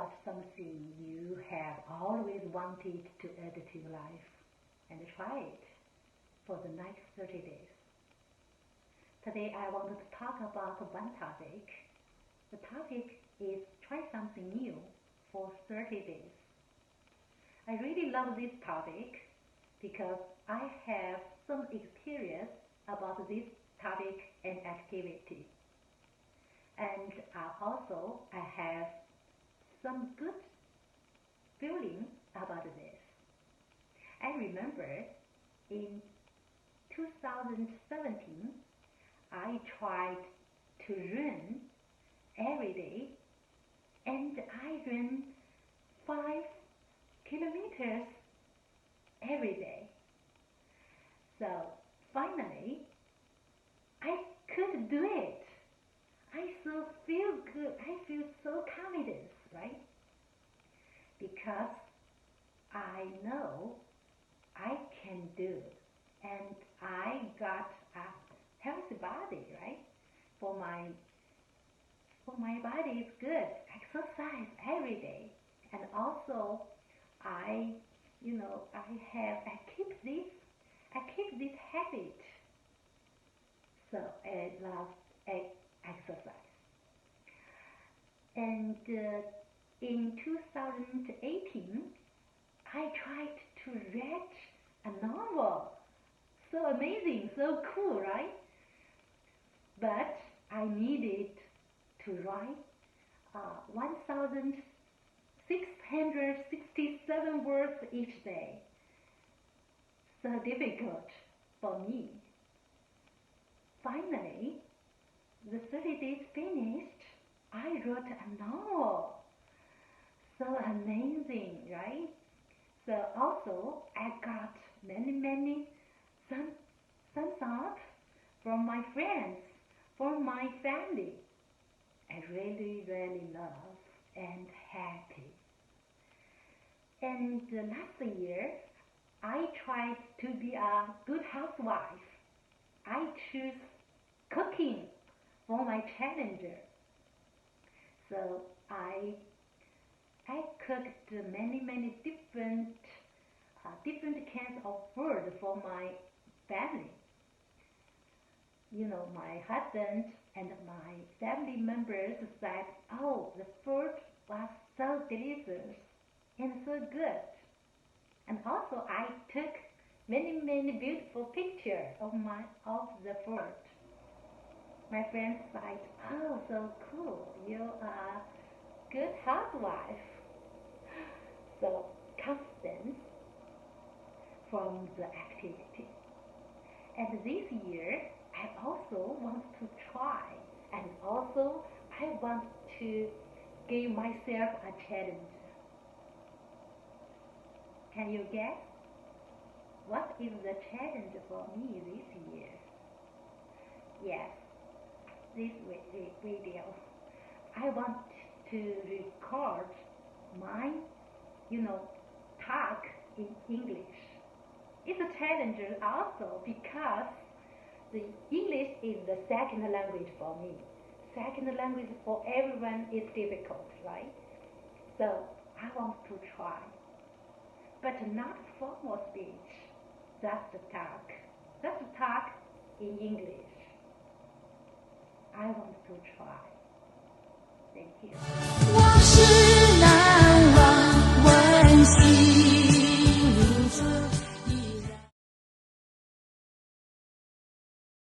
about something you have always wanted to add to your life and try it for the next 30 days. Today I want to talk about one topic. The topic is try something new for 30 days. I really love this topic because I have some experience about this topic and activity. And also I have some good feeling about this. I remember in 2017 I tried to run every day, and I ran 5 kilometers every day. So finally I could do it. I so feel good. I feel so confident, right? Because I know I can do, and I got a healthy body, right? For my body is good. Exercise every day, and also I keep this habit. So I love exercise. And in 2018, I tried to read a novel. So amazing, so cool, right? But I needed to write 1,667 words each day. So difficult for me. Finally, the 30 days finished. I wrote a novel. So amazing, right? So also I got many thumbs up from my friends, from my family. I really love and happy. And last year I tried to be a good housewife. I choose cooking for my challenger. So I cooked many different kinds of food for my family. My husband and my family members said, "Oh, the food was so delicious and so good." And also I took many beautiful pictures of the food. My friends said, "Oh, so cool, you are a good housewife." So confidence from the activity. And this year I also want to try, and also I want to give myself a challenge. Can you guess? What is the challenge for me this year? Yes, this video. I want to record my, talk in English. It's a challenge also because the English is the second language for me. Second language for everyone is difficult, right? So I want to try, but not formal speech, just talk in English. I want to try. Thank you.